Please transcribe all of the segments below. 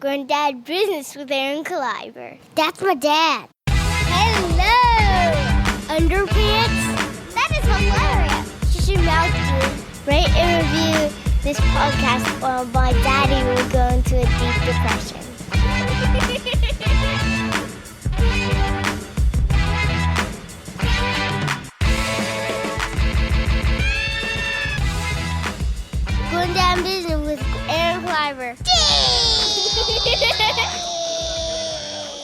Granddad Business with Aaron Kleiber. That's my dad. Hello! Underpants? That is hilarious. You should mouth to rate and review this podcast or my daddy will go into a deep depression. Going down business with Aaron Kleiber.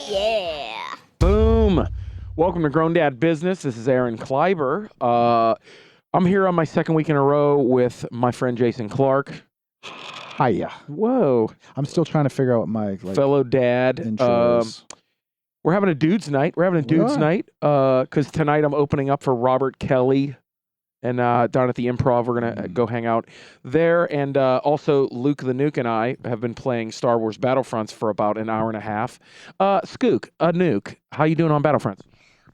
Yeah. Boom. Welcome to Grown Dad Business. This is Aaron Kleiber. I'm here on my second week in a row with my friend Jason Clark. Hiya. Whoa. I'm still trying to figure out what my fellow dad. intro is. We're having a dude's night. Night because tonight I'm opening up for Robert Kelly. And down at the Improv, we're going to go hang out there. And also, Luke the Nuke and I have been playing Star Wars Battlefronts for about an hour and a half. Skook, Nuke, how you doing on Battlefronts?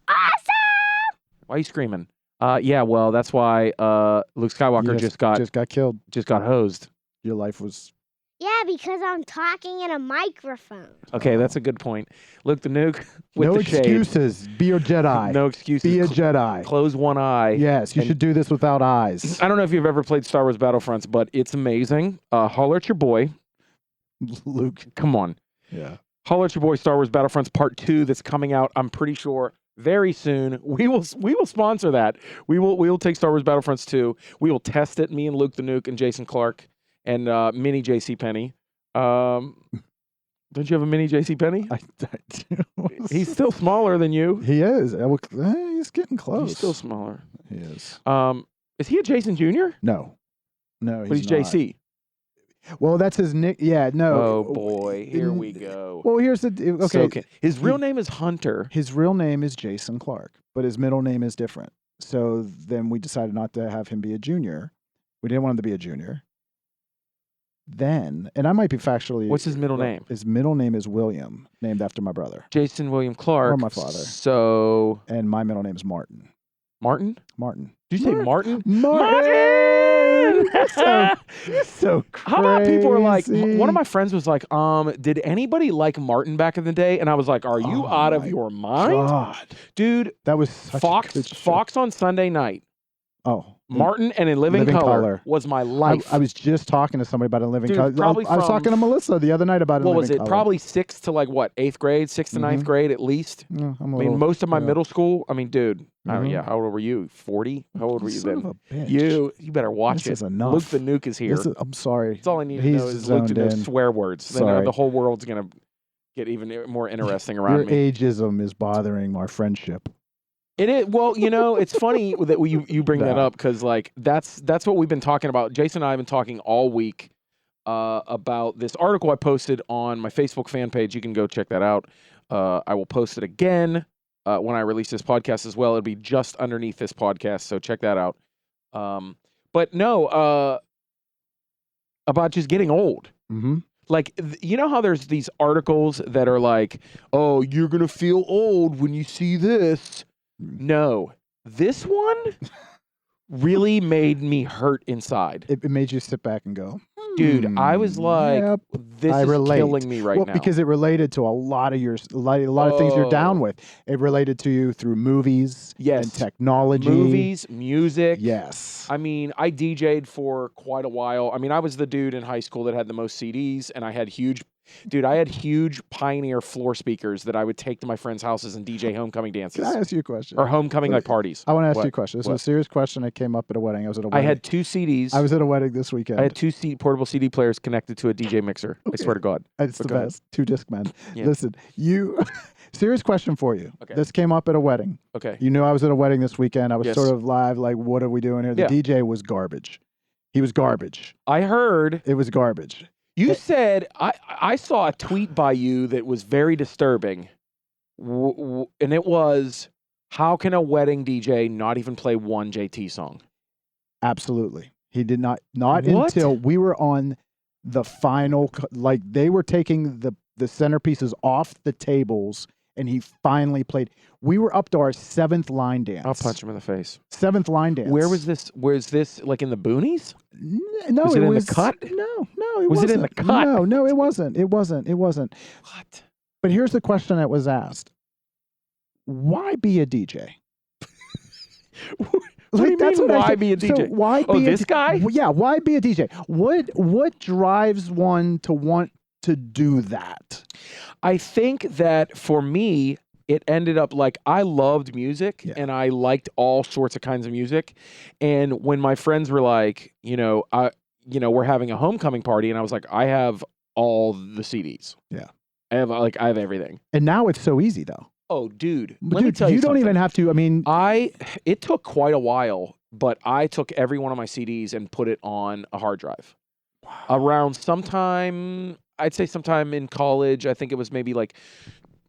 Awesome! Why are you screaming? Yeah, well, that's why Luke Skywalker just got killed. Just got hosed. Your life was... Yeah, because I'm talking in a microphone. Okay, that's a good point. Luke the Nuke with no the shade. excuses. Be a Jedi. No excuses. Be a Jedi. Close one eye. Yes, you should do this without eyes. I don't know if you've ever played Star Wars Battlefronts, but it's amazing. Holler at your boy. Luke. Come on. Yeah. Holler at your boy, Star Wars Battlefronts Part 2 that's coming out, I'm pretty sure, very soon. We will sponsor that. We will take Star Wars Battlefronts 2. We will test it, me and Luke the Nuke and Jason Clark and mini JCPenney. Don't you have a mini JCPenney? I do. He's still smaller than you. He is. He's getting close. He's still smaller. He is. Is he a Jason Jr.? No, But he's not. JC. Well, that's his nick. Yeah, no. Oh, boy. Here we go. Well, here's the... Okay. His real name is Hunter. His real name is Jason Clark, but his middle name is different. So then we decided not to have him be a junior. We didn't want him to be a junior. Then, and I might be factually... What's his middle name? His middle name is William, named after my brother. Jason William Clark. Or my father. So... And my middle name is Martin. Martin? Martin. Did you say Martin? Martin! You're so crazy. How about people are like... One of my friends was like, did anybody like Martin back in the day? And I was like, are you out of your mind? God. Dude, That was such a good show. Fox on Sunday night. Oh. Martin and In Living Color was my life. I was just talking to somebody about In Living Color. Probably I was talking to Melissa the other night about In what Living was it? Color. Probably 6th to 8th grade, 6th to 9th grade at least. Yeah, Most of my middle school. I mean, dude. Yeah. How old were you? 40? How old were you Son then? of a bitch. You better watch This it. is enough. Luke the Nuke is here. I'm sorry. That's all I need to He's know is Luke to know zoned in. swear words. Then Sorry. the whole world's gonna get even more interesting around Your me. ageism is bothering our friendship. It is. Well, it's funny that you bring that up because that's what we've been talking about. Jason and I have been talking all week about this article I posted on my Facebook fan page. You can go check that out. I will post it again when I release this podcast as well. It'll be just underneath this podcast, so check that out. But no, about just getting old. Mm-hmm. You know how there's these articles that are like, oh, you're going to feel old when you see this. No, this one really made me hurt inside. It made you sit back and go, dude, I was like, yep, this I is relate. killing me now. Because it related to a lot of things you're down with. It related to you through movies and technology. Movies, music. Yes. I mean, I DJ'd for quite a while. I mean, I was the dude in high school that had the most CDs, and I had huge Pioneer floor speakers that I would take to my friends' houses and DJ homecoming dances. Can I ask you a question? Or homecoming parties. I want to ask you a question. This is a serious question that came up at a wedding. I was at a wedding. I had 2 CDs. I was at a wedding this weekend. I had 2 portable CD players connected to a DJ mixer. Okay. I swear to God. It's the best. 2 Discmen. Yeah. Listen, serious question for you. Okay. This came up at a wedding. Okay. You knew I was at a wedding this weekend. I was Yes. sort of live, like, what are we doing here? The DJ was garbage. He was garbage. I heard. It was garbage. You said, I saw a tweet by you that was very disturbing. And it was, how can a wedding DJ not even play one JT song? Absolutely. He did not until we were on the final, they were taking the centerpieces off the tables and he finally played. We were up to our 7th line dance. I'll punch him in the face. 7th line dance. Where was this? Was this like in the boonies? No, Was it in the cut? No, it Was wasn't. it in the cut? No, it wasn't. It wasn't. What? But here's the question that was asked: why be a DJ? What do you mean, what I why said. be a DJ? So why Oh, be this guy? Yeah, why be a DJ? What drives one to want to do that? I think that for me, it ended up like I loved music and I liked all sorts of kinds of music. And when my friends were like, we're having a homecoming party, and I was like, I have all the CDs. Yeah. I have everything. And now it's so easy though. Oh, dude. Let me tell you don't something. even have to. I mean, it took quite a while, but I took every one of my CDs and put it on a hard drive. Wow. Around sometime in college. I think it was maybe like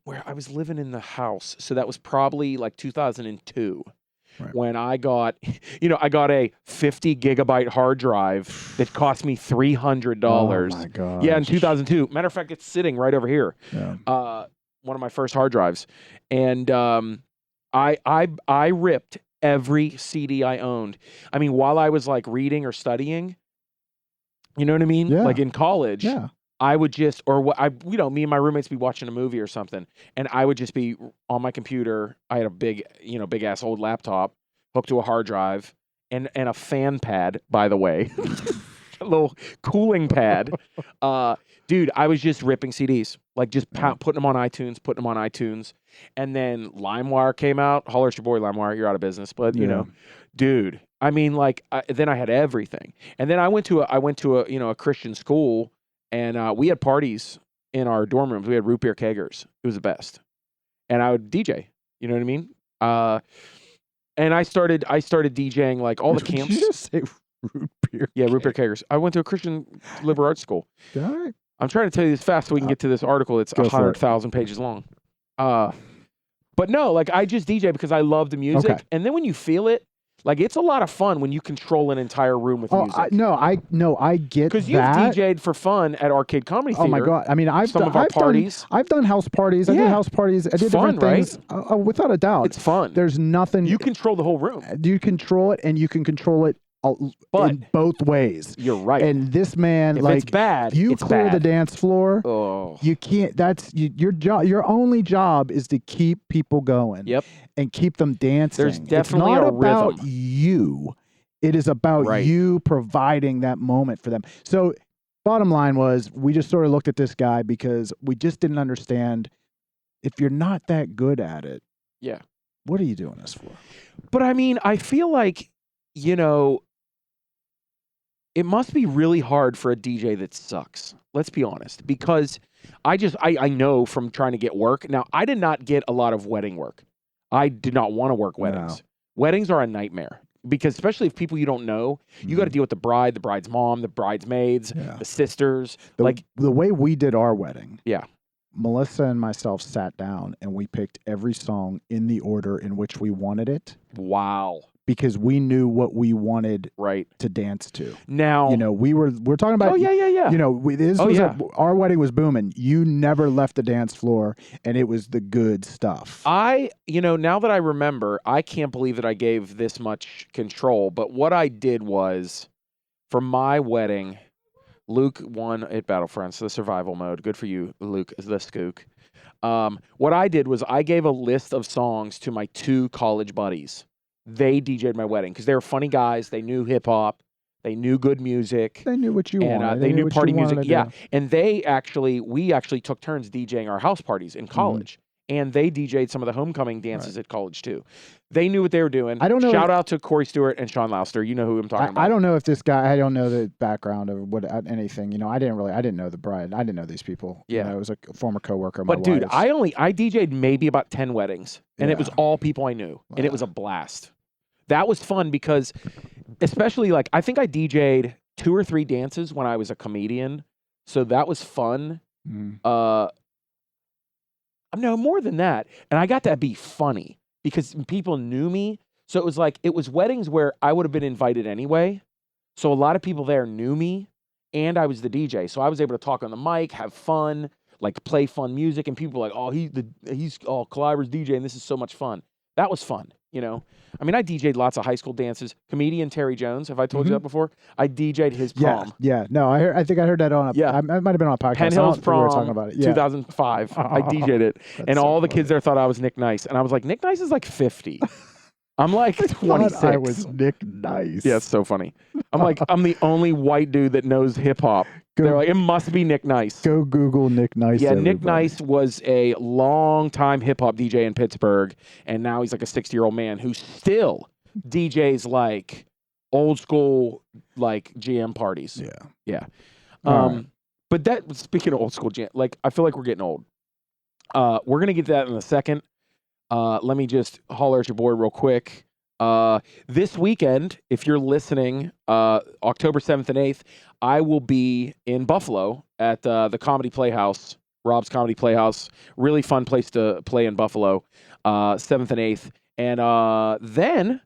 where I was living in the house. So that was probably like 2002. Right. When I got, I got a 50 gigabyte hard drive that cost me $300. Oh my God. Yeah, in 2002. Matter of fact, it's sitting right over here. Yeah. One of my first hard drives, and I ripped every CD I owned. I mean, while I was like reading or studying, you know what I mean? Yeah. Like in college. Yeah. I would just, me and my roommates be watching a movie or something, and I would just be on my computer. I had a big ass old laptop hooked to a hard drive and a fan pad, by the way, a little cooling pad. Dude, I was just ripping CDs, like just putting them on iTunes, and then LimeWire came out. Holler at your boy, LimeWire. You're out of business, but you know, dude. I mean, like, then I had everything, and then I went to a Christian school. And we had parties in our dorm rooms. We had root beer kegers. It was the best. And I would DJ. You know what I mean? And I started DJing like all the camps. Did you just say root beer? Yeah, root beer kegers. I went to a Christian liberal arts school. All right. I'm trying to tell you this fast so we can get to this article. It's 100,000 pages long. But no, like I just DJ because I love the music. Okay. And then when you feel it, like it's a lot of fun when you control an entire room with music. I get that. Because you've DJ'd for fun at Arcade Comedy Theater. Oh my God! I mean, I've done parties. I've done house parties. I did house parties. I did fun, different things. Without a doubt, it's fun. There's nothing. You control the whole room. You control it, and you can control it in both ways. You're right. And this man, if like, it's bad, you it's clear bad. the dance floor. Oh, you can't. That's your job. Your only job is to keep people going. Yep. And keep them dancing. There's definitely it's not a about rhythm. you. It is about you providing that moment for them. So, bottom line was, we just sort of looked at this guy because we just didn't understand, if you're not that good at it. Yeah. What are you doing this for? But I mean, I feel like, it must be really hard for a DJ that sucks. Let's be honest, because I know from trying to get work. Now, I did not get a lot of wedding work. I did not want to work weddings. No. Weddings are a nightmare because especially if people you don't know, you got to deal with the bride, the bride's mom, the bridesmaids, the sisters. The way we did our wedding. Yeah. Melissa and myself sat down and we picked every song in the order in which we wanted it. Wow. Because we knew what we wanted to dance to. Now, we're talking about. Oh yeah. Our wedding was booming. You never left the dance floor, and it was the good stuff. Now that I remember, I can't believe that I gave this much control. But what I did was, for my wedding, Luke won at Battlefront, so the survival mode. Good for you, Luke, the skook. What I did was I gave a list of songs to my 2 college buddies. They DJ'd my wedding because they were funny guys. They knew hip hop. They knew good music. They knew what you wanted. They knew party music. Yeah. And we actually took turns DJing our house parties in college. And they DJ'd some of the homecoming dances at college too. They knew what they were doing. I don't know. Shout out to Corey Stewart and Sean Lauster. You know who I'm talking about. I don't know if this guy. I don't know the background of anything. I didn't know the bride. I didn't know these people. Yeah. It was a former coworker. But dude, I DJ'd maybe about 10 weddings, and it was all people I knew, and it was a blast. That was fun because, especially I think I DJ'd 2 or 3 dances when I was a comedian, so that was fun. No, more than that, and I got to be funny because people knew me. So it was weddings where I would have been invited anyway. So a lot of people there knew me, and I was the DJ, so I was able to talk on the mic, have fun. like play fun music, and people were like, oh, he's Colliver's DJ, and this is so much fun. That was fun, you know. I mean, I DJ'd lots of high school dances. Comedian Terry Jones, have I told you that before? I DJ'd his prom. Yeah. No, I think I heard that on. I might have been on a podcast. Penn Hills prom, we were talking about it. 2005. I DJ'd it, and all the kids there thought I was Nick Nice, and I was like, Nick Nice is like 50. I'm like 26. I was Nick Nice. Yeah, it's so funny. I'm like, I'm the only white dude that knows hip hop. They're like, it must be Nick Nice. Go Google Nick Nice. Yeah, everybody. Nick Nice was a long-time hip-hop DJ in Pittsburgh, and now he's like a 60-year-old man who still DJs like old school like GM parties. Yeah. Right. But that, speaking of old school GM, like I feel like we're getting old. We're gonna get to that in a second. Let me just holler at your boy real quick. This weekend, if you're listening, October 7th and 8th, I will be in Buffalo at the Comedy Playhouse, Rob's Comedy Playhouse. Really fun place to play in Buffalo, 7th and 8th. And then,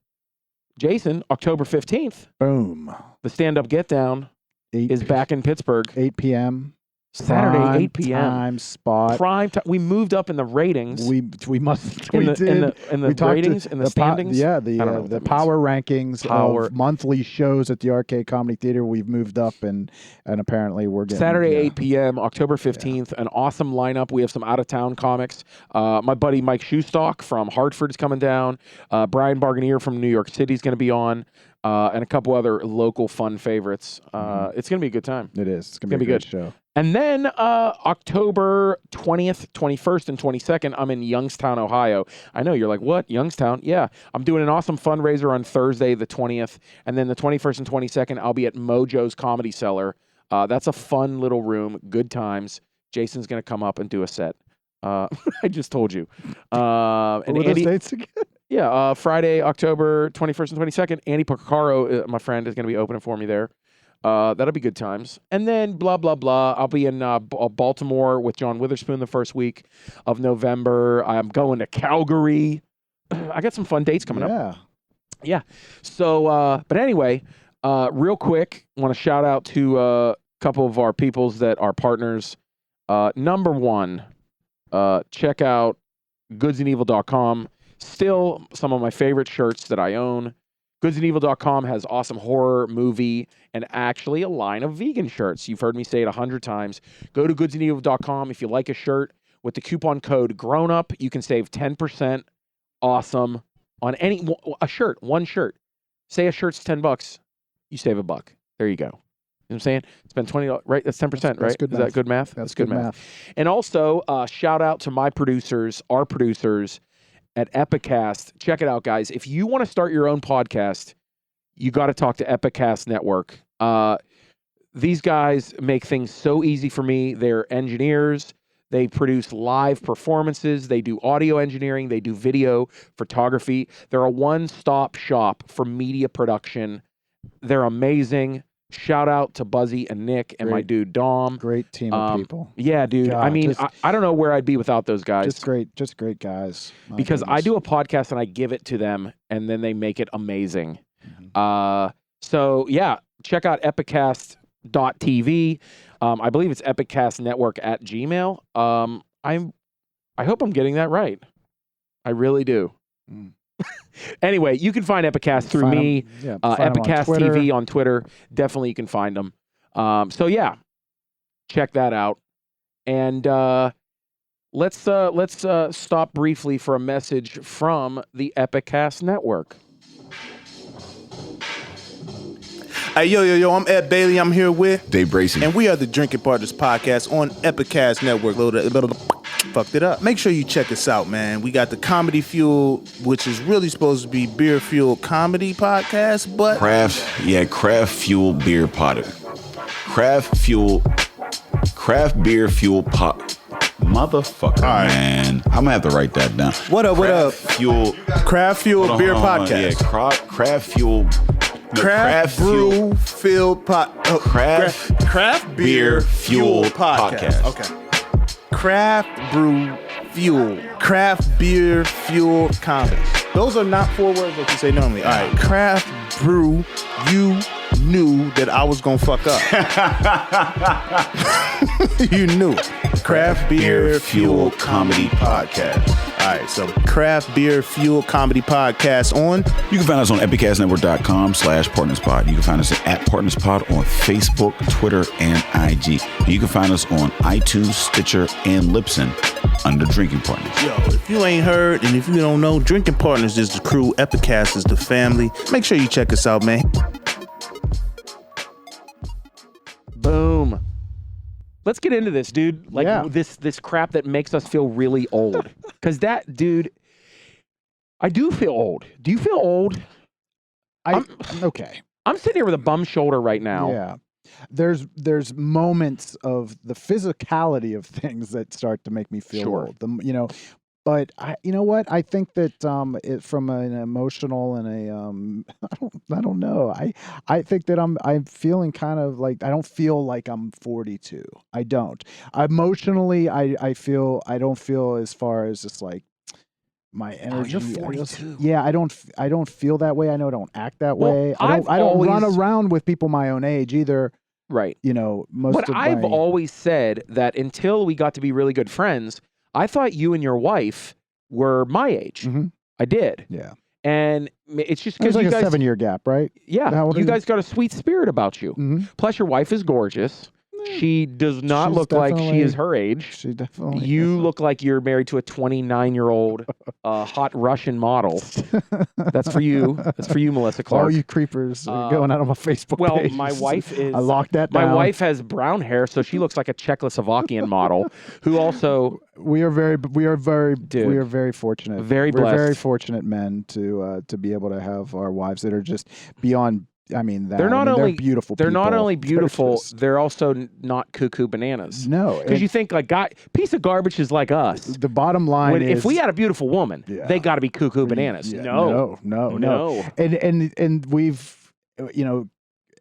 Jason, October 15th, boom, the Stand-Up Get Down is back in Pittsburgh. 8 p.m. Saturday, 8 p.m. Time spot. Prime time. We moved up in the ratings. We did. In the ratings, in the standings. The power rankings of monthly shows at the Arcade Comedy Theater. We've moved up, and apparently we're getting Saturday, 8 p.m., October 15th. An awesome lineup. We have some out-of-town comics. My buddy Mike Shoestock from Hartford is coming down. Brian Barganier from New York City is going to be on. And a couple other local fun favorites. It's going to be a good time. It is. It's going to be a good show. And then October 20th, 21st, and 22nd, I'm in Youngstown, Ohio. I know, you're like, what? Youngstown? Yeah. I'm doing an awesome fundraiser on Thursday, the 20th. And then the 21st and 22nd, I'll be at Mojo's Comedy Cellar. That's a fun little room. Good times. Jason's going to come up and do a set. I just told you. What were those dates again? Yeah, Friday, October 21st and 22nd. Andy Porcaro, my friend, is going to be opening for me there. That'll be good times. And then blah, blah, blah. I'll be in Baltimore with John Witherspoon the first week of November. I'm going to Calgary. I got some fun dates coming up. Yeah. So, but anyway, real quick, I want to shout out to a couple of our peoples that are partners. Number one, check out goodsandevil.com. Still some of my favorite shirts that I own. Goodsandevil.com has awesome horror, movie, and actually a line of vegan shirts. You've heard me say it 100 times. Go to goodsandevil.com. If you like a shirt with the coupon code GROWNUP, you can save 10% awesome on a shirt, one shirt. Say a shirt's $10, you save $1. There you go. You know what I'm saying? Spend $20, right? That's 10%, right? Is that good math? That's good math. And also, shout out to my producers, our producers, at Epicast. Check it out, guys. If you want to start your own podcast, you got to talk to Epicast Network. These guys make things so easy for me. They're engineers. They produce live performances. They do audio engineering. They do video, photography. They're a one-stop shop for media production. They're amazing. Shout out to Buzzy and Nick and my dude Dom. Great team of people. Yeah, dude. God, I mean, I don't know where I'd be without those guys. Just great guys. Because I do a podcast and I give it to them, and then they make it amazing. Mm-hmm. So yeah, check out epicast.tv. I believe it's epicastnetwork@gmail. I hope I'm getting that right. I really do. Anyway, you can find Epicast through me. Epicast TV on Twitter. Definitely you can find them. So yeah, check that out. And let's stop briefly for a message from the Epicast Network. Hey, yo, I'm Ed Bailey. I'm here with Dave Bracey. And we are the Drinking Partners Podcast on Epicast Network. Fucked it up. Make sure you check us out, man. We got the Comedy Fuel, which is really supposed to be beer fuel comedy podcast, but craft fuel beer podcast. Craft beer fuel pot. Motherfucker, right, man. I'm gonna have to write that down. What up? Craft fuel beer podcast. Yeah, craft fuel. Craft brew fuel craft beer fuel podcast. Okay. Craft brew fuel. Craft beer fuel comedy. Those are not 4 words that you say normally. All right. Craft brew. You knew that I was gonna fuck up. You knew it. Craft Beer Fuel Comedy Podcast. All right, so Craft Beer Fuel Comedy Podcast on. You can find us on epicastnetwork.com/partnerspod. You can find us at partnerspod on Facebook, Twitter, and IG. And you can find us on iTunes, Stitcher, and Libsyn under Drinking Partners. Yo, if you ain't heard and if you don't know, Drinking Partners is the crew, Epicast is the family. Make sure you check us out, man. Boom. Let's get into this, dude. Like this crap that makes us feel really old. Because that, dude, I do feel old. Do you feel old? Okay. I'm sitting here with a bum shoulder right now. Yeah. There's moments of the physicality of things that start to make me feel old. But you know what? I think that from an emotional and I don't know. I think that I'm feeling kind of like I don't feel like I'm 42. I don't. Emotionally, I don't feel as far as just like my energy. You're 42. I don't feel that way. I know I don't act that way. I don't always run around with people my own age either. Right. But I've always said that until we got to be really good friends, I thought you and your wife were my age. Mm-hmm. I did. Yeah. And it's just because you like guys, a 7-year gap, right? Yeah. You guys got a sweet spirit about you. Mm-hmm. Plus, your wife is gorgeous. She does not look like she is her age. She definitely. You look like you're married to a 29-year-old hot Russian model. That's for you. That's for you, Melissa Clark. All you creepers going out on my Facebook page. My wife is. I locked that down. My wife has brown hair, so she looks like a Czechoslovakian model who also. We are very fortunate. Very blessed. We're very fortunate men to be able to have our wives that are just beyond. I mean, they're only beautiful. They're people. not only beautiful. They're also not cuckoo bananas. No, because you think like piece of garbage is like us. The bottom line is, if we had a beautiful woman, they got to be cuckoo bananas. Yeah, no. And we've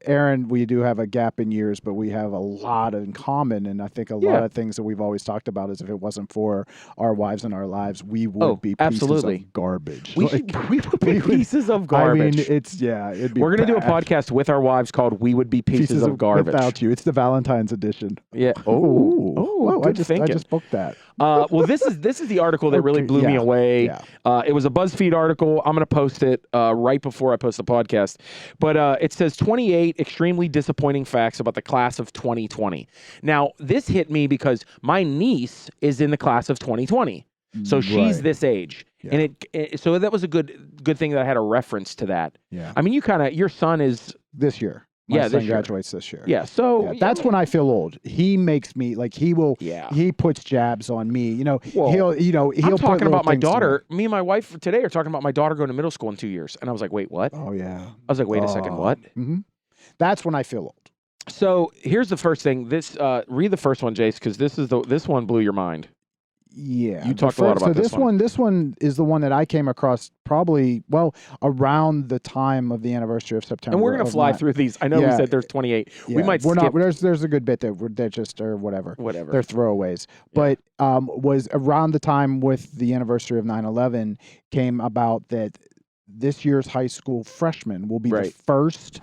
Aaron, we do have a gap in years, but we have a lot in common. And I think a lot of things that we've always talked about is if it wasn't for our wives and our lives, we would be pieces of garbage. We would be pieces of garbage. I mean, it'd be We're going to do a podcast with our wives called We Would Be Pieces of Garbage. Without you. It's the Valentine's edition. Yeah. I just booked that. Well, this is the article that really blew me away. Yeah. It was a BuzzFeed article. I'm going to post it right before I post the podcast. But it says 28 extremely disappointing facts about the class of 2020. Now, this hit me because my niece is in the class of 2020. So she's this age. Yeah. And so that was a good thing that I had a reference to that. Yeah. I mean, your son is this year. My son graduates this year. Yeah, so that's when I feel old. He makes me like he puts jabs on me. He'll I'm talking about my daughter. Me and my wife today are talking about my daughter going to middle school in 2 years, and I was like, wait, what? Oh yeah. I was like, wait a second, what? Mm-hmm. That's when I feel old. So here's the first thing. This read the first one, Jace, because this one blew your mind. Yeah, you talked a lot about this one. This one is the one that I came across probably around the time of the anniversary of September. And we're gonna fly through these. I know we said there's 28. Yeah, we might. We're not. There's a good bit that just or whatever. They're throwaways. Yeah. But was around the time with the anniversary of 9/11 came about that this year's high school freshmen will be the first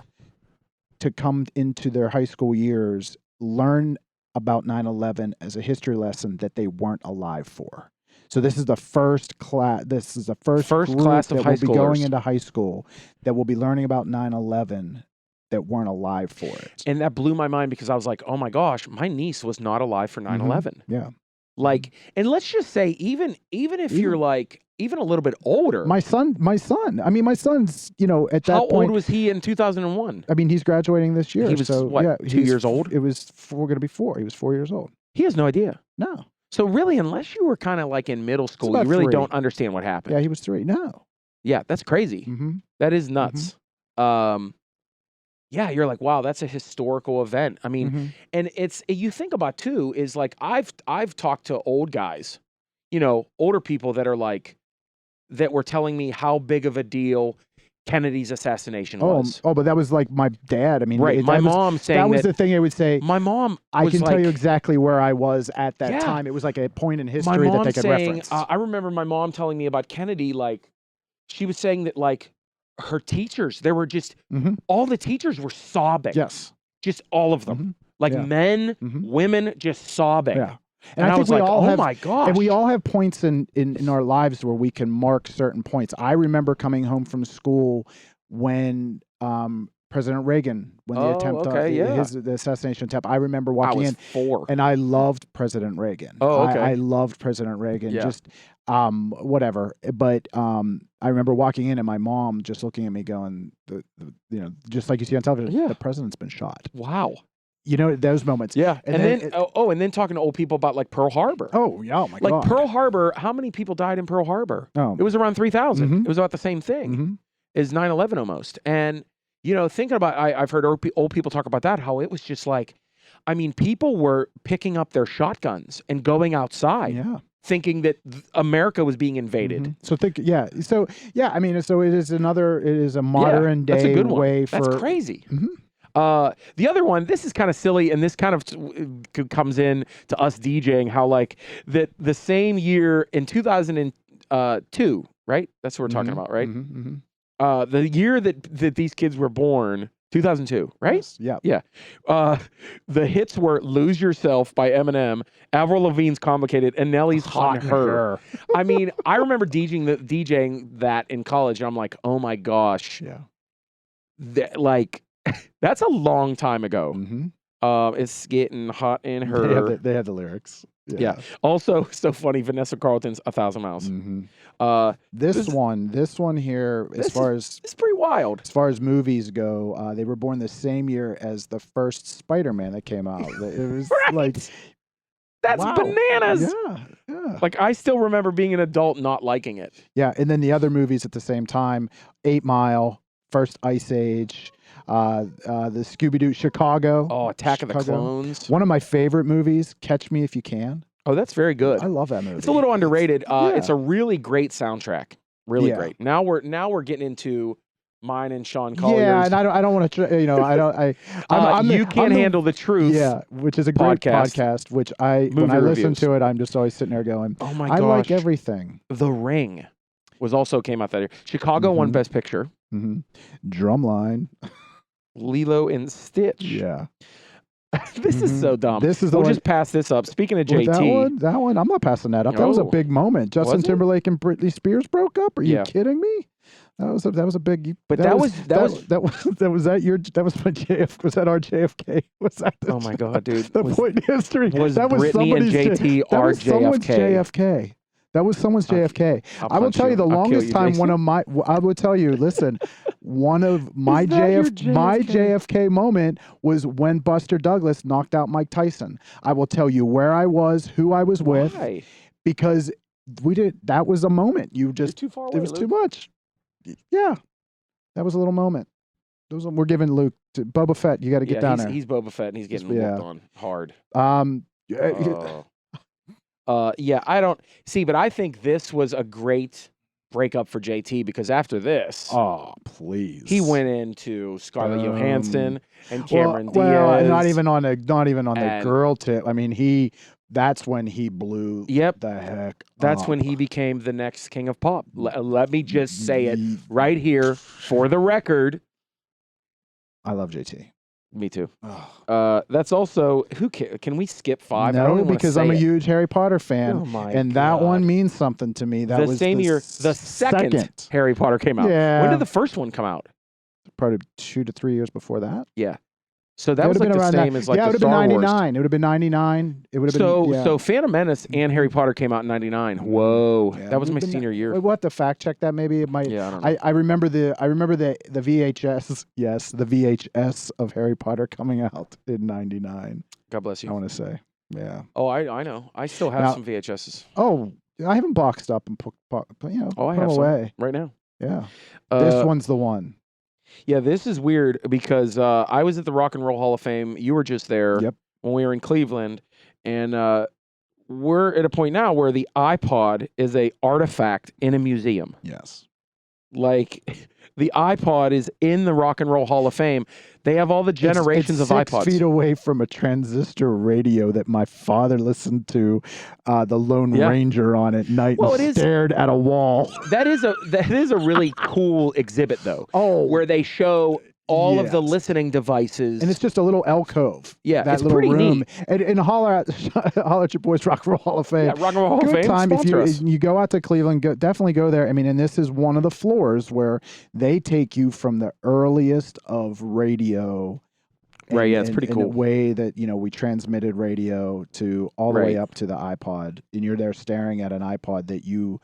to come into their high school years learn about 9/11 as a history lesson that they weren't alive for. So this is the first class. This is the first class of high schoolers that will be going into high school that will be learning about 9/11 that weren't alive for it. And that blew my mind because I was like, oh my gosh, my niece was not alive for 9/11. Mm-hmm. Yeah. Like, and let's just say, even if you're like even a little bit older. My son. I mean, my son's at that point. How old was he in 2001? I mean, he's graduating this year. He was 2 years old. It was going to be 4. He was 4 years old. He has no idea. No. So really, unless you were kind of like in middle school, you really don't understand what happened. Yeah, he was 3. No. Yeah, that's crazy. Mm-hmm. That is nuts. Mm-hmm. Yeah, you're like, wow, that's a historical event. I mean, and you think about too is like I've talked to old guys, older people that are like that were telling me how big of a deal Kennedy's assassination was. Oh, but that was like my dad. I mean, right. My mom saying that was the thing I would say. My mom, I can tell you exactly where I was at that time. It was like a point in history that they could reference. I remember my mom telling me about Kennedy. Like, she was saying that like her teachers, there were just all the teachers were sobbing. Yes, just all of them. Like men, women, just sobbing. Yeah. And I think was we like, all oh have, my gosh. and we all have points in our lives where we can mark certain points. I remember coming home from school when President Reagan, when the attempt, the assassination attempt. I remember walking in, 4. and I loved President Reagan. Oh, okay. I loved President Reagan. Yeah. Just whatever. But I remember walking in and my mom just looking at me, going, just like you see on television, the president's been shot. Wow. You know, those moments. Yeah. And then and then talking to old people about like Pearl Harbor. Oh, yeah. Oh, my God. Like Pearl Harbor, how many people died in Pearl Harbor? Oh. It was around 3,000. Mhm. It was about the same thing as 9/11 almost. And, thinking about, I've heard old people talk about that, how it was just like, I mean, people were picking up their shotguns and going outside thinking that America was being invaded. So I mean, so it is a modern day that's a good one. way for. That's crazy. The other one, this is kind of silly, and this kind of comes in to us DJing, how like that the same year in 2002, right? That's what we're talking about, right? The year that these kids were born, 2002, right? Yes, yeah. Yeah. The hits were Lose Yourself by Eminem, Avril Lavigne's Complicated, and Nelly's Hot Her. I mean, I remember DJing that in college, and I'm like, oh my gosh. Yeah. That's a long time ago. It's getting hot in her. They have the lyrics. Yeah. Also, so funny, Vanessa Carlton's 1,000 Miles. This one here, it's pretty wild. As far as movies go, they were born the same year as the first Spider-Man that came out. It was like, that's bananas. Yeah. Like, I still remember being an adult not liking it. Yeah, and then the other movies at the same time: 8 Mile, First Ice Age. The Scooby-Doo Chicago. Oh, Attack of the Clones. One of my favorite movies, Catch Me If You Can. Oh, that's very good. I love that movie. It's a little underrated. It's a really great soundtrack. Really great. Now we're getting into mine and Sean Collier's. Yeah, and I don't want to. You Can't Handle the Truth. Yeah, which is a great podcast. Which when I listen to it, I'm just always sitting there going, "Oh my gosh, I like everything." The Ring came out that year. Chicago won Best Picture. Drumline. Lilo and Stitch. Yeah. This is so dumb. This is we'll just pass this up. Speaking of JT. That one, I'm not passing that up. That was a big moment. Justin Timberlake and Britney Spears broke up. Are you kidding me? That was a big. But that was that your my JFK? Was that our JFK? Was that? Oh my God, dude! The point in history was Britney and JT our JFK. That was someone's JFK. I will tell you the longest time. I will tell you. Listen, one of my JFK moment was when Buster Douglas knocked out Mike Tyson. I will tell you where I was, who I was with, because that was a moment. You're too far away. It was too much. Yeah, that was a little moment. We're giving Luke to Boba Fett. You got to get down there. He's Boba Fett, and he's getting looked on hard. I don't see, but I think this was a great breakup for JT because after this, please, he went into Scarlett Johansson and Cameron Diaz. Not even on the girl tip. I mean, that's when he blew. The heck. That's when he became the next king of pop. Let me just say it right here for the record. I love JT. Me too. That's also can we skip 5? No, because I'm a huge Harry Potter fan, and that one means something to me. That the was same year the second Harry Potter came out. Yeah. When did the first one come out? Probably 2 to 3 years before that. Yeah. So that was like the same as like the Star Wars. It would have been 99. It would have been. So Phantom Menace and Harry Potter came out in 99. Whoa, that was my senior year. We'll have to fact check that. Maybe it might. Yeah, I don't know. I remember the VHS. Yes, the VHS of Harry Potter coming out in 99. God bless you. I want to say, yeah. Oh, I know. I still have some VHSs. Oh, I haven't boxed up and put I put have them away some right now. Yeah, this one's the one. Yeah, this is weird because I was at the Rock and Roll Hall of Fame. You were just there when we were in Cleveland. And we're at a point now where the iPod is a artifact in a museum. Yes. Like, the iPod is in the Rock and Roll Hall of Fame. They have all the generations it's of iPods. 6 feet away from a transistor radio that my father listened to the Lone Ranger on at night and stared at a wall. That is a really cool exhibit, though. Oh. Where they show all of the Yes. listening devices. And it's just a little alcove. Yeah, that it's little pretty room. neat. And holler at your boys, Rock and Roll Hall of Fame. Yeah, Rock and Roll Hall of Good Fame, time if sponsor us. you go out to Cleveland. Definitely go there. I mean, and this is one of the floors where they take you from the earliest of radio. Right, yeah, it's pretty in cool. a way that, we transmitted radio to all the way Right. up to the iPod, and you're there staring at an iPod that you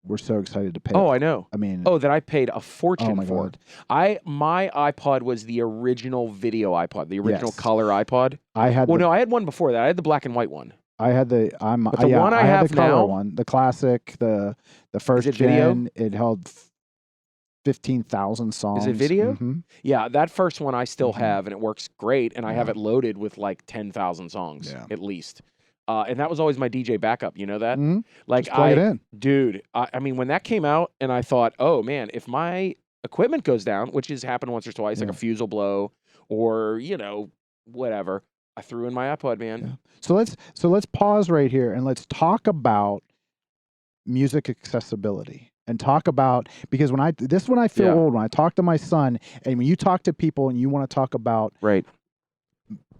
were so excited to pay. Oh, I know. I mean, Oh, that I paid a fortune Oh, my for. God. My iPod was the original video iPod, the original Yes. color iPod. I had Well, the, no, I had one before that. I had the black and white one. I had the But the yeah, one I had have the color now- one, the classic, the first it video? gen. It held 15,000 songs. video? Mhm. Yeah, that first one I still Mhm. have, and it works great. And I have Yeah. it loaded with like 10,000 songs Yeah. at least. And that was always my DJ backup. You know that? Mhm. Like Just plug it in. dude, I mean, when that came out, and I thought, oh man, if my equipment goes down, which has happened once or twice, like Yeah. a fuse will blow, or whatever, I threw in my iPod, man. Yeah. So let's pause right here and let's talk about music accessibility and talk about, because when I feel Yeah. old when I talk to my son, and when you talk to people and you want to talk about Right.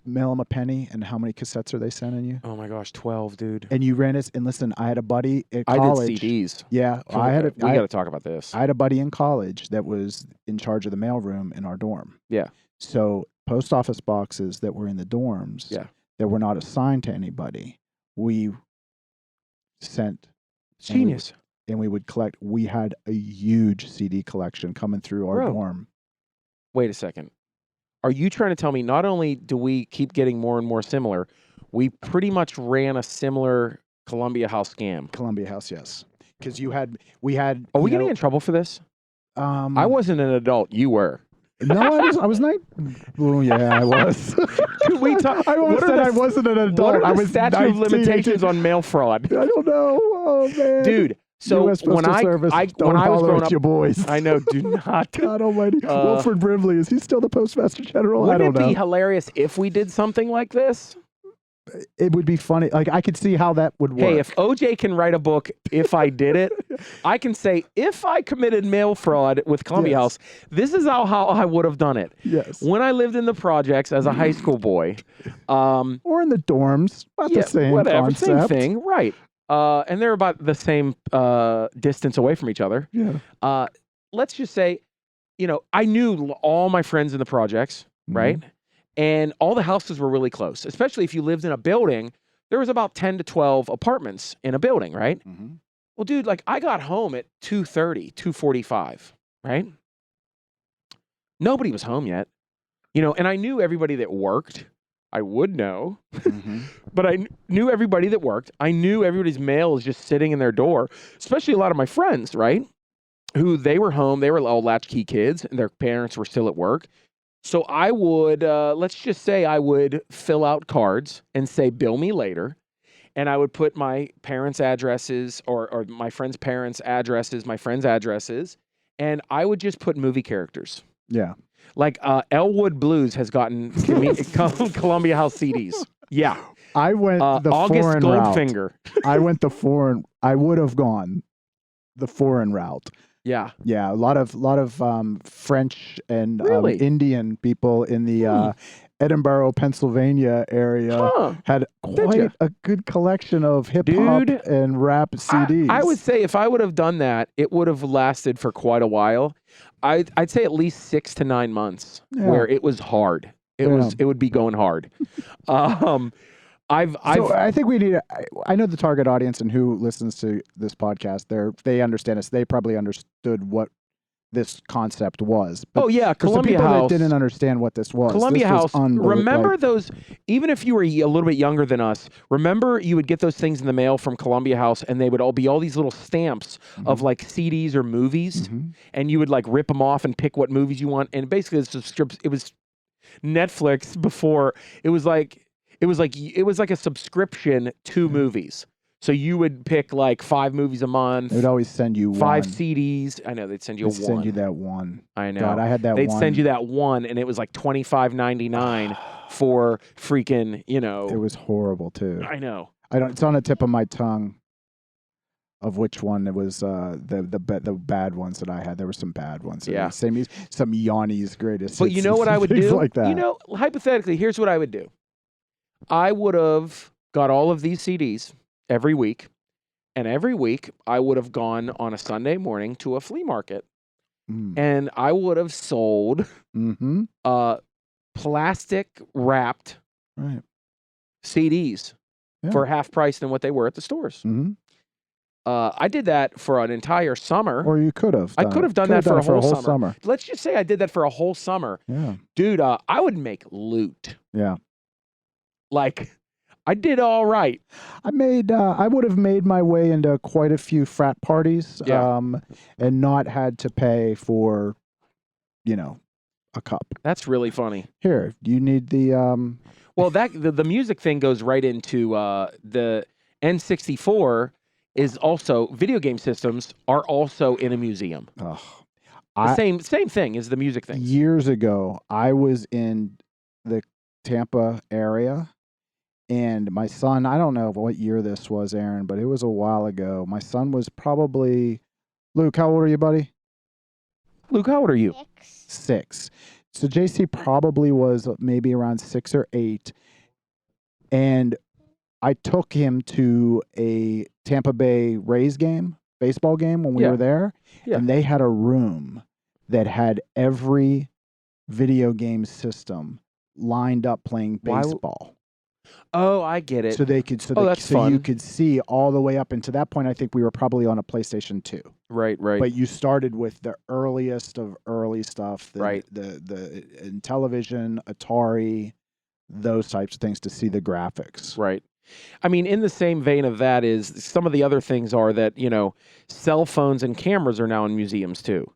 mail them a penny and how many cassettes are they sending you, Oh my gosh, 12, dude. and you ran it, and listen, I had a buddy at I college. did CDs. Yeah, We I got to talk about this. had a buddy in college that was in charge of the mailroom in our dorm. Yeah. So post office boxes that were in the dorms, Yeah. that were not assigned to anybody, we sent, Genius. and we would collect. We had a huge CD collection coming through our Bro. dorm. Wait a second. Are you trying to tell me not only do we keep getting more and more similar, we pretty much ran a similar Columbia House scam? Columbia House, yes. Because we had. Are we you getting know, in trouble for this? Um, I wasn't an adult. You were. No, I was 9. Oh yeah, I was. Could we talk? I almost what are said the- I wasn't an adult. What are I the was statute 19, of limitations 18. on mail fraud? I don't know. Oh man, Dude, so US when Postal Service, when don't I was holler growing at up, your boys. I know, do not. God Almighty, Wilford Brimley, is he still the Postmaster General? I Wouldn't don't it be know. hilarious if we did something like this? It would be funny. Like I could see how that would work. Hey, if OJ can write a book, if I did it, I can say, if I committed mail fraud with Columbia Yes. House, this is how I would have done it. yes, When I lived in the projects as a high school boy, or in the dorms, about the same whatever, concept. same thing, right? And they're about the same distance away from each other. Yeah, Let's just say, I knew all my friends in the projects, right? And all the houses were really close, especially if you lived in a building. There was about 10 to 12 apartments in a building, right? Mhm. Well, dude, like I got home at 2:30, 2:45, right? Nobody was home yet, and I knew everybody that worked. I would know, but I knew everybody that worked. I knew everybody's mail is just sitting in their door, especially a lot of my friends, right? Who they were home, they were all latchkey kids, and their parents were still at work. So I would, let's just say I would fill out cards and say, bill me later. And I would put my parents' addresses or my friends' parents' addresses, my friends' addresses, and I would just put movie characters. yeah. Like Elwood Blues has gotten Columbia House CDs. Yeah. I went the August foreign route. Goldfinger. I went the foreign. I would have gone the foreign route. Yeah. Yeah, a lot of French and Really? Indian people in the Edinburgh, Pennsylvania area Huh. had Did ya? quite a good collection of hip hop Dude, and rap CDs. I would say if I would have done that, it would have lasted for quite a while. I'd say at least 6 to 9 months Yeah. where it was hard. It would be going hard. So I think we need. I know the target audience and who listens to this podcast. They understand us. They probably understood what this concept was. But oh yeah, for some Columbia people House that didn't understand what this was. Columbia this was House. unbelievable. Remember those? Even if you were a little bit younger than us, remember you would get those things in the mail from Columbia House, and they would all be all these little stamps of like CDs or movies, and you would like rip them off and pick what movies you want. And basically, it was Netflix before. It was like a subscription to movies. So you would pick like 5 movies a month. They would always send you 5 one. CDs. I know they'd send you They'd one. send you that one. I know. God, I had that They'd one. send you that one, and it was like $25.99 for freaking, It was horrible too. I know. It's on the tip of my tongue. of which one it was the bad ones that I had. There were some bad ones. Yeah. Same, some Yanni's greatest. But hits you know and what I would things do? Like that. You know, hypothetically, here's what I would do. I would have got all of these CDs every week, and every week I would have gone on a Sunday morning to a flea market, and I would have sold plastic wrapped CDs for half price than what they were at the stores. I did that for an entire summer. Or you could have. I could have done that for a whole summer. Let's just say I did that for a whole summer. Yeah. Dude, I would make loot. Yeah. Like, I did all right. I would have made my way into quite a few frat parties, Yeah. and not had to pay for, a cup. That's really funny. Here, you need the Well, the music thing goes right into the N64 is also video game systems are also in a museum. The same thing as the music thing. Years ago, I was in the Tampa area, and my son, I don't know what year this was, Aaron, but it was a while ago. My son was probably, Luke, how old are you, buddy? Luke, how old are you? 6. So JC probably was maybe around 6 or 8. And I took him to a Tampa Bay Rays baseball game when we were there. Yeah. And they had a room that had every video game system lined up playing baseball. Oh, I get it. So they could, that's so fun. you could see all the way up. And to that point, I think we were probably on a PlayStation 2. Right. But you started with the earliest of early stuff, Right. The in television, Atari, those types of things to see the graphics. Right. I mean, in the same vein of that is some of the other things are that, cell phones and cameras are now in museums too.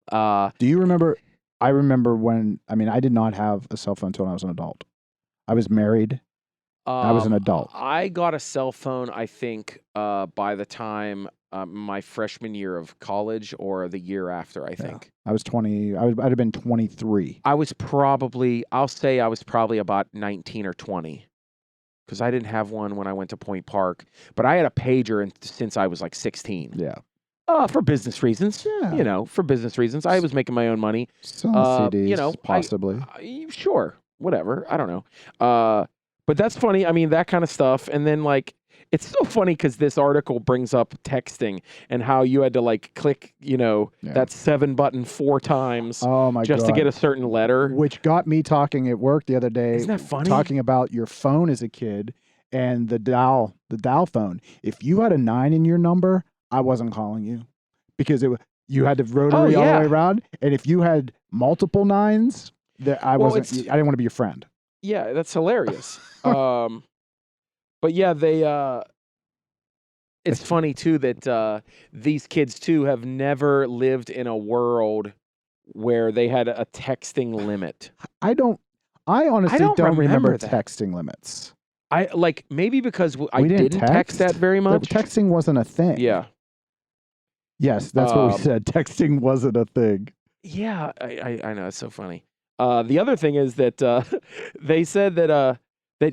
Do you remember? I remember when, I did not have a cell phone until I was an adult. I was married. I was an adult. I got a cell phone, I think, by the time my freshman year of college or the year after, I think. I was 20. I'd have been 23. I'll say I was probably about 19 or 20 because I didn't have one when I went to Point Park. But I had a pager since I was like 16. Yeah. For business reasons. Yeah. For business reasons. I was making my own money. Selling CDs, possibly. Sure. Whatever. I don't know. But that's funny. I mean, that kind of stuff. And then, it's so funny because this article brings up texting and how you had to, click, that 7 button 4 times just to get a certain letter. Which got me talking at work the other day. Isn't that funny? Talking about your phone as a kid and the dial phone. If you had a 9 in your number, I wasn't calling you because you had the rotary all the way around. And if you had multiple 9s, I didn't want to be your friend. Yeah, that's hilarious. But yeah, it's funny too that these kids too have never lived in a world where they had a texting limit. I honestly don't remember that. texting limits. Maybe because I didn't text that very much. Texting wasn't a thing. Yeah. Yes, that's what we said. Texting wasn't a thing. Yeah, I know. It's so funny. The other thing is that they said that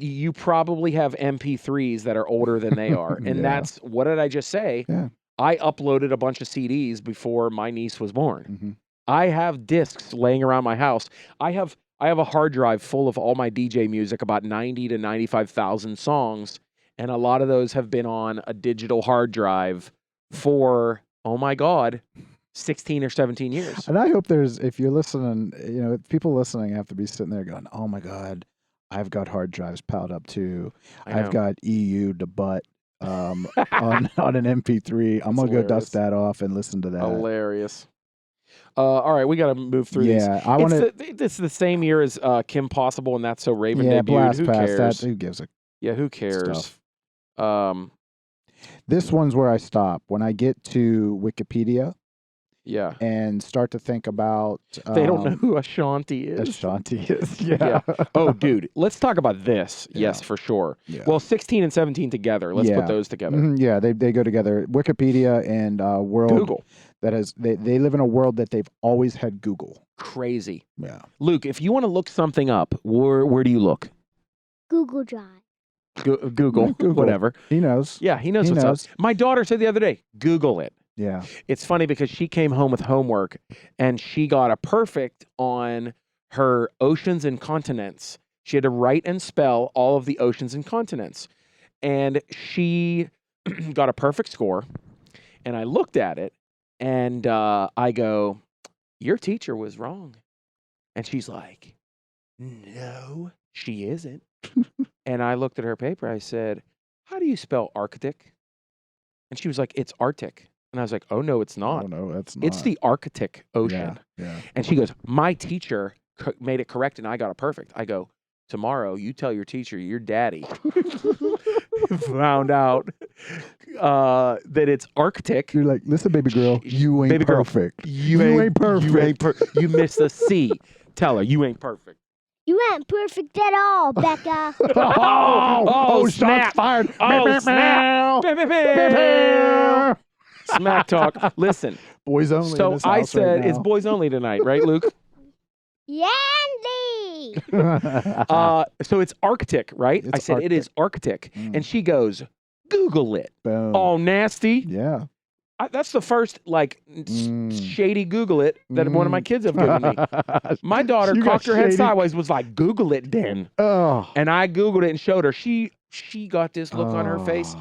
you probably have MP3s that are older than they are. And that's, what did I just say? Yeah. I uploaded a bunch of CDs before my niece was born. Mm-hmm. I have discs laying around my house. I have a hard drive full of all my DJ music, about 90 to 95,000 songs. And a lot of those have been on a digital hard drive for, oh my God, 16 or 17 years. And I hope if you're listening, people listening have to be sitting there going, oh my God, I've got hard drives piled up too. I've got EU to butt on an MP3. I'm going to go dust that off and listen to that. Hilarious. All right, we got to move through these. Yeah, it's the same year as Kim Possible and That's So Raven debuted. Blast who cares? That, who gives a Yeah, who cares? Stuff. This one's where I stop. When I get to Wikipedia, yeah, and start to think about they don't know who Ashanti is. Ashanti is, yeah. Oh, dude, let's talk about this. Yeah. Yes, for sure. Yeah. Well, 16 and 17 together. Let's put those together. Mm-hmm. Yeah, they go together. Wikipedia and world Google. That has they live in a world that they've always had Google. Crazy. Yeah. Luke, if you want to look something up, where do you look? Google Drive. Google, whatever. He knows. Yeah, he knows what's up. My daughter said the other day, Google it. Yeah. It's funny because she came home with homework and she got a perfect on her oceans and continents. She had to write and spell all of the oceans and continents. And she got a perfect score. And I looked at it and I go, your teacher was wrong. And she's like, no, she isn't. And I looked at her paper. I said, how do you spell Arctic? And she was like, it's Arctic. And I was like, oh, no, it's not. Oh, no, that's not. It's the Arctic Ocean. Yeah. And she goes, my teacher made it correct and I got it perfect. I go, tomorrow you tell your teacher your daddy found out that it's Arctic. You're like, listen, baby girl, you ain't perfect. You ain't perfect. You missed the C. Tell her you ain't perfect. You ain't perfect at all, Becca. Snap. Shots fired. Oh, snap. Smack talk. Listen. Boys only. So in this I house said right it's now. boys only tonight, right, Luke? Yandy! So it's Arctic, right? It's I said it is Arctic. And she goes, Google it. Boom. All nasty. Yeah. That's the first shady Google it that one of my kids have given me. My daughter cocked her head sideways, was like, Google it, Dan. Oh. And I Googled it and showed her. She got this look on her face.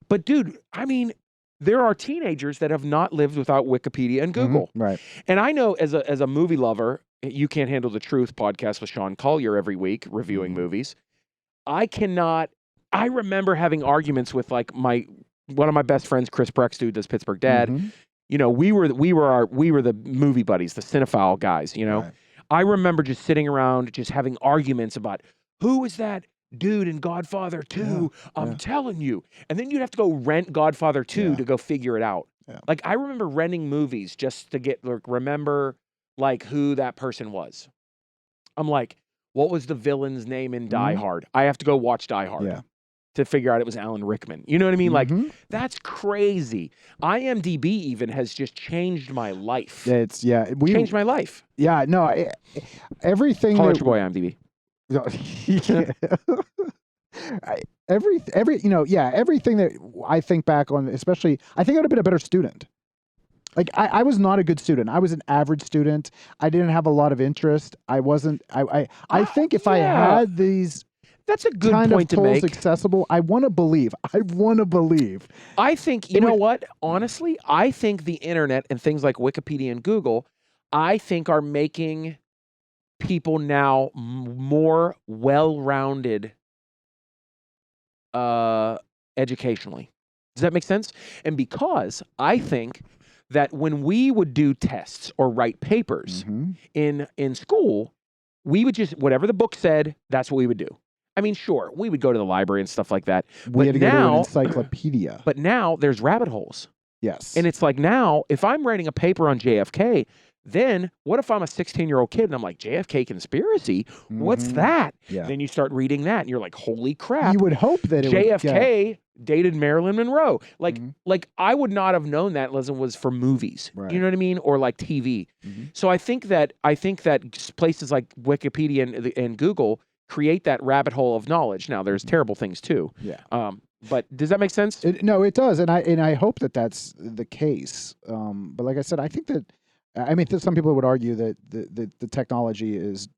But dude, I mean, there are teenagers that have not lived without Wikipedia and Google. Right. And I know as a movie lover, You Can't Handle the Truth podcast with Sean Collier every week reviewing movies. I remember having arguments with like one of my best friends, Chris Prex, who does Pittsburgh Dad. You know, we were the movie buddies, the cinephile guys, you know. Right. I remember just sitting around just having arguments about who is that dude in Godfather 2? I'm telling you. And then you'd have to go rent Godfather 2 to go figure it out. Yeah. Like I remember renting movies just to remember like who that person was. I'm like, what was the villain's name in Die Hard? I have to go watch Die Hard to figure out it was Alan Rickman. You know what I mean? Like that's crazy. IMDb even has just changed my life. Changed my life. Yeah, no, everything. College boy IMDb. Everything that I think back on, especially, I think I would have been a better student. Like I was not a good student. I was an average student. I didn't have a lot of interest. I wasn't. I think if I had these, that's a good kind point of to make. Accessible. I want to believe. I think you know what? Honestly, I think the internet and things like Wikipedia and Google, I think are making people now more well-rounded educationally. Does that make sense? And because I think that when we would do tests or write papers in school, we would just, whatever the book said, that's what we would do. I mean, sure, we would go to the library and stuff like that. We had to go to an encyclopedia. But now there's rabbit holes. Yes. And it's like now, if I'm writing a paper on JFK, then what if I'm a 16-year-old kid and I'm like, JFK conspiracy? What's that? Yeah. Then you start reading that and you're like, holy crap. You would hope that JFK dated Marilyn Monroe. Like I would not have known that unless it was for movies. Right. You know what I mean? Or like TV. So I think that places like Wikipedia and Google create that rabbit hole of knowledge. Now there's terrible things too. Yeah. But does that make sense? No, it does. And I hope that that's the case. But like I said, I think that, I mean, some people would argue that the technology is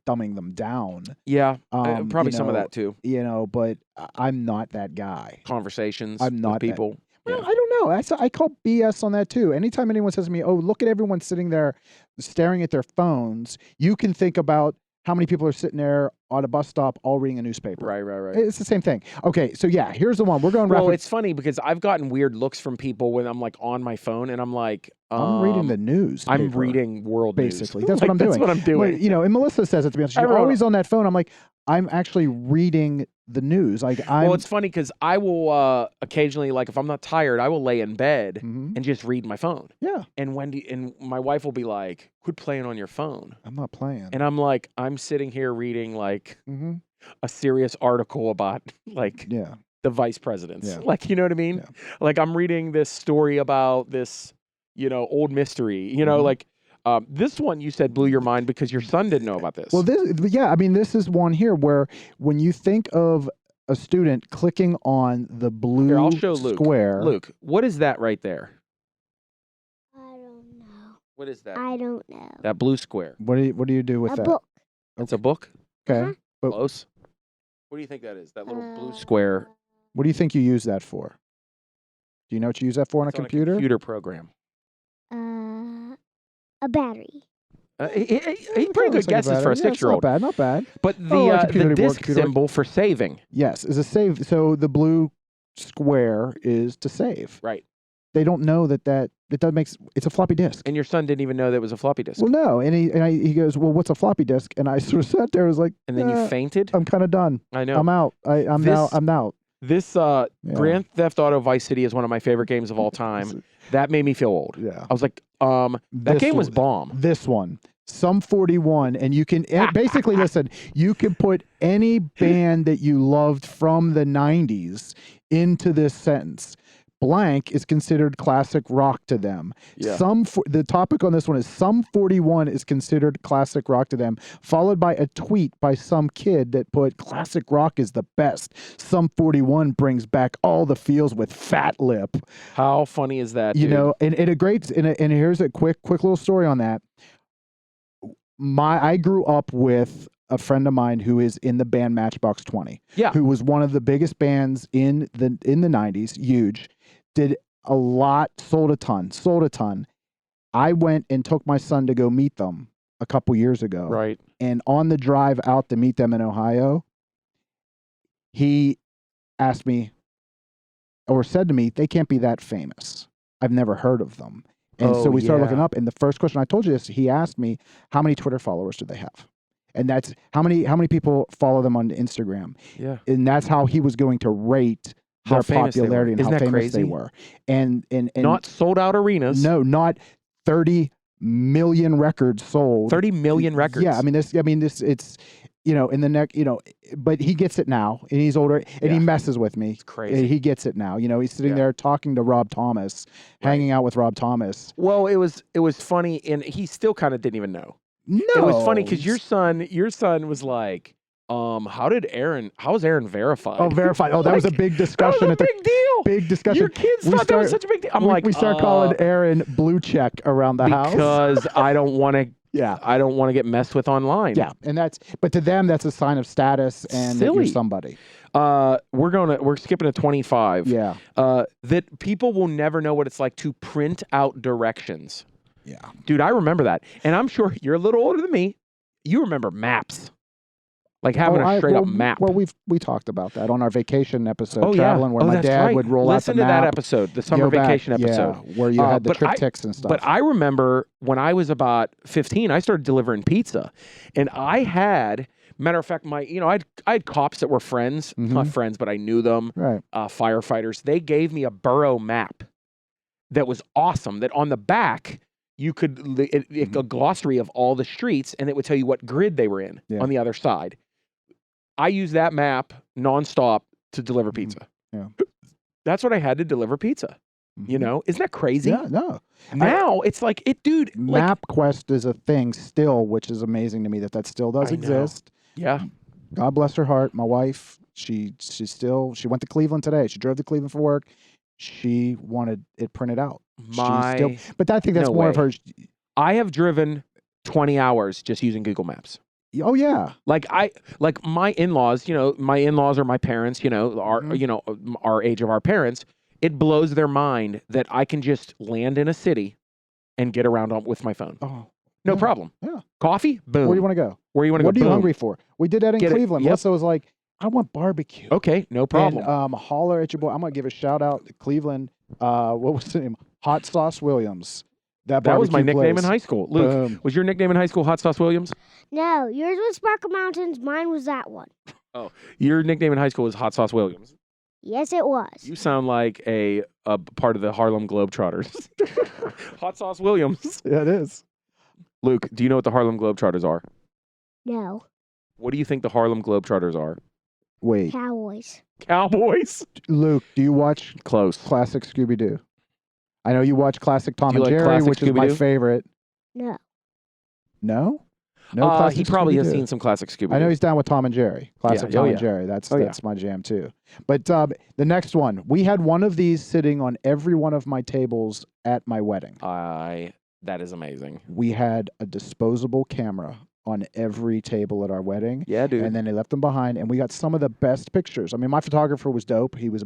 dumbing them down. Yeah, probably some of that too. You know, but I'm not that guy. Conversations. I'm not with people. Well, I don't know. I call BS on that too. Anytime anyone says to me, "Oh, look at everyone sitting there staring at their phones," you can think about how many people are sitting there on a bus stop all reading a newspaper. Right. It's the same thing. Okay, so yeah, here's the one. We're going. Well, it's funny because I've gotten weird looks from people when I'm like on my phone and I'm like, I'm reading the news. I'm reading world basically. News. That's what I'm doing. That's what I'm doing. Well, you know, and Melissa says it to me. She's always on that phone. I'm like, I'm actually reading the news. Well, it's funny because I will occasionally, like, if I'm not tired, I will lay in bed and just read my phone. Yeah. And my wife will be like, "Quit playing on your phone." I'm not playing. And I'm like, I'm sitting here reading like a serious article about like the vice presidents. Yeah. Like, you know what I mean? Yeah. Like I'm reading this story about this, you know, old mystery. You know, like. This one you said blew your mind because your son didn't know about this. Well, this is one here where when you think of a student clicking on the blue Here, I'll show Luke. square. Luke, what is that right there? I don't know. What is that? I don't know. That blue square. What do you do with A that? book. It's a book? Okay. Uh-huh. But Close. What do you think that is? That little blue square. what do you think you use that for? Do you know what you use that for on a It's on computer? computer program. A battery. He's pretty Looks good like a guesses for a battery. Yeah, 6-year-old. Not bad. But Oh, a the computer board, disk computer board. symbol for saving. Yes, is a save. So the blue square is to save. Right. They don't know that it does makes it's a floppy disk. And your son didn't even know that it was a floppy disk. Well, no, and he goes, well, what's a floppy disk? And I sort of sat there, I was like, And then you fainted? I'm kind of done. I know. I'm out. I'm out. This Grand Theft Auto Vice City is one of my favorite games of all time. That made me feel old. Yeah. I was like, that game was bomb. This one, Sum 41, and you can basically listen. You can put any band that you loved from the '90s into this sentence. Blank is considered classic rock to them. Yeah. The topic on this one is Sum 41 is considered classic rock to them, followed by a tweet by some kid that put classic rock is the best. Sum 41 brings back all the feels with Fat Lip. How funny is that? You dude? know, and here's a quick little story on that. I grew up with a friend of mine who is in the band Matchbox 20. Yeah. Who was one of the biggest bands in the 90s, huge. Did a lot, sold a ton. I went and took my son to go meet them a couple years ago. Right. And on the drive out to meet them in Ohio, he asked me or said to me, they can't be that famous. I've never heard of them. And so we started looking up, and the first question, I told you this, he asked me, how many Twitter followers do they have? And that's how many people follow them on Instagram. Yeah. And that's how he was going to rate How their famous they were. popularity and Isn't how that famous crazy? they were. And Not sold out arenas. no, not 30 million records sold. 30 million records. Yeah, I mean this it's in the neck, but he gets it now, and he's older, and he messes with me. It's crazy. He gets it now. He's sitting there talking to Rob Thomas, hanging out with Rob Thomas. Well, it was funny, and he still kind of didn't even know. No, It was funny because your son was like, how was Aaron verified? Oh, verified. Oh, that was a big discussion. That was a big deal. Big discussion. Your kids thought that was such a big deal. I'm like, we start calling Aaron Blue Check around the house because I don't want to. Yeah. I don't want to get messed with online. Yeah, and but to them that's a sign of status and that you're Silly. somebody. We're skipping to 25. Yeah. That people will never know what it's like to print out directions. Yeah. Dude, I remember that. And I'm sure you're a little older than me. You remember maps. Like having a straight up map. Well, we talked about that on our vacation episode, Oh, traveling, yeah. where my that's dad right. would roll Listen out the to map. that episode, the summer go back, vacation episode. yeah, where you had the but triptychs and stuff. But I remember when I was about 15, I started delivering pizza. And I had, matter of fact, I had cops that were friends, not friends, but I knew them, right. Firefighters. They gave me a borough map that was awesome, that on the back, you could, a glossary of all the streets, and it would tell you what grid they were in on the other side. I used that map nonstop to deliver pizza. Yeah. That's what I had to deliver pizza. Isn't that crazy? Yeah, no. Now it's like dude. MapQuest is a thing still, which is amazing to me that still does I know. exist. Yeah. God bless her heart. My wife, she went to Cleveland today. She drove to Cleveland for work. She wanted it printed out. But I think that's more of her. I have driven 20 hours just using Google Maps. Oh yeah. Like my in-laws, my in-laws are my parents, our age of our parents. It blows their mind that I can just land in a city and get around with my phone. Oh. No problem. Yeah. Coffee? Boom. Where do you want to go? Where you want to go? What are you Boom. hungry for? We did that in Cleveland. Melissa was like, I want barbecue. Okay, no problem. And holler at your boy. I'm gonna give a shout out to Cleveland. What was the name? Hot Sauce Williams. That was my nickname place. in high school. Luke, was your nickname in high school Hot Sauce Williams? No, yours was Sparkle Mountains. Mine was that one. Oh, your nickname in high school was Hot Sauce Williams. Yes, it was. You sound like a part of the Harlem Globetrotters. Hot Sauce Williams. Yeah, it is. Luke, do you know what the Harlem Globetrotters are? No. What do you think the Harlem Globetrotters are? Wait. Cowboys. Cowboys? Luke, do you watch Close. classic Scooby-Doo? I know you watch classic Tom Do you and like Jerry, classic which is my Scooby-Doo? favorite. No. No? No classic he probably has Scooby-Doo. seen some classic Scooby-Doo. I know he's down with Tom and Jerry. Classic Tom yeah. and Jerry. That's Oh, yeah. that's my jam too. But the next one, we had one of these sitting on every one of my tables at my wedding. That is amazing. We had a disposable camera on every table at our wedding. Yeah, dude. And then they left them behind, and we got some of the best pictures. I mean, my photographer was dope. He was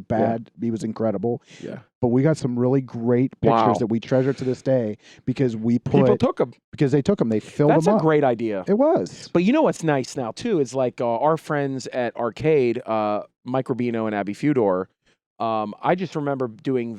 he was incredible. Yeah. But we got some really great pictures Wow. that we treasure to this day because we put People took them. because they took them. They filled That's them a up. great idea. It was. But you know what's nice now too is like our friends at Arcade, Mike Rubino and Abby Fudor. I just remember going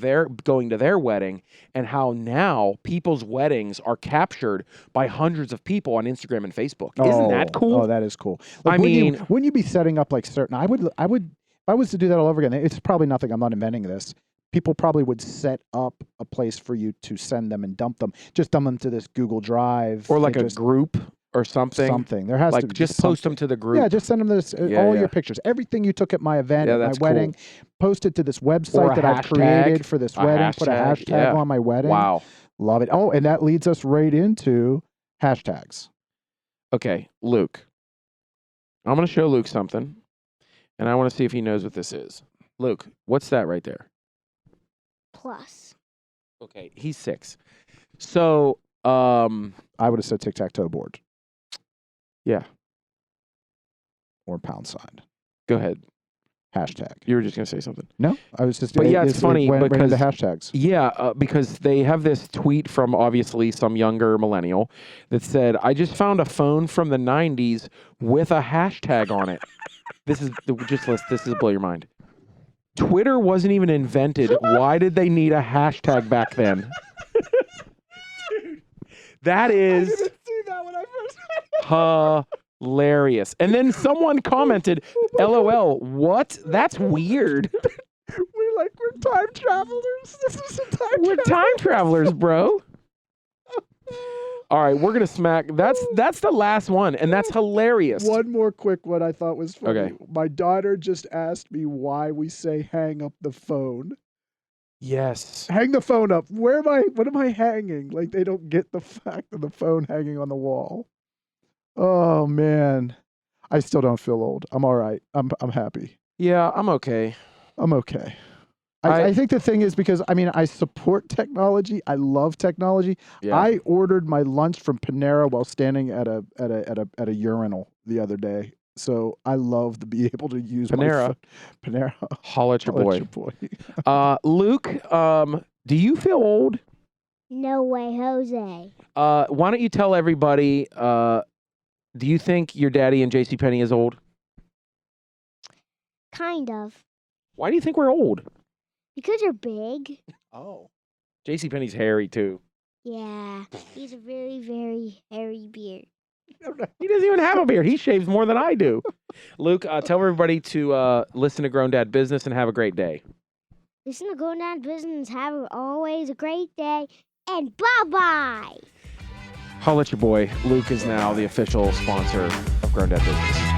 to their wedding and how now people's weddings are captured by hundreds of people on Instagram and Facebook. Isn't that cool? Oh, that is cool. I mean, wouldn't you be setting up like certain? I would. If I was to do that all over again, it's probably nothing. I'm not inventing this. People probably would set up a place for you to send them and dump them. Just dump them to this Google Drive or like and a just group or something. Something. There has like to be just post them to the group. Yeah, just send them this all your pictures, everything you took at my event, at my that's wedding. Post it to this website that I've created for this wedding. Put a hashtag on my wedding. Wow, love it. Oh, and that leads us right into hashtags. Okay, Luke. I'm going to show Luke something, and I want to see if he knows what this is. Luke, what's that right there? Plus. Okay, he's 6. So, I would have said tic-tac-toe board. Yeah. Or pound sign. Go ahead. Hashtag. You were just going to say something. No, I was just. But yeah, it's funny because the hashtags. Yeah, because they have this tweet from obviously some younger millennial that said, "I just found a phone from the '90s with a hashtag on it." This is blow your mind. Twitter wasn't even invented. Why did they need a hashtag back then? That is. I didn't see that when I first. Hilarious. And then someone commented, LOL, what? That's weird. We're time travelers. This is some time We're time travelers, bro. All right, we're gonna smack. That's the last one, and that's hilarious. One more quick one I thought was funny. Okay. My daughter just asked me why we say hang up the phone. Yes. Hang the phone up. What am I hanging? Like they don't get the fact of the phone hanging on the wall. Oh man. I still don't feel old. I'm all right. I'm happy. Yeah, I'm okay. I'm okay. I think the thing is because I support technology. I love technology. Yeah. I ordered my lunch from Panera while standing at a urinal the other day. So I love to be able to use Panera. Panera. Holla at your Holla boy. at your boy. Luke, do you feel old? No way, Jose. Why don't you tell everybody, do you think your daddy in JCPenney is old? Kind of. Why do you think we're old? Because you're big. Oh. JCPenney's hairy too. Yeah. He's a very, very hairy beard. He doesn't even have a beard. He shaves more than I do. Luke, tell everybody to listen to Grown Dad Business and have a great day. Listen to Grown Dad Business. Have always a great day. And bye-bye. Holla at your boy. Luke is now the official sponsor of Grown Dad Business.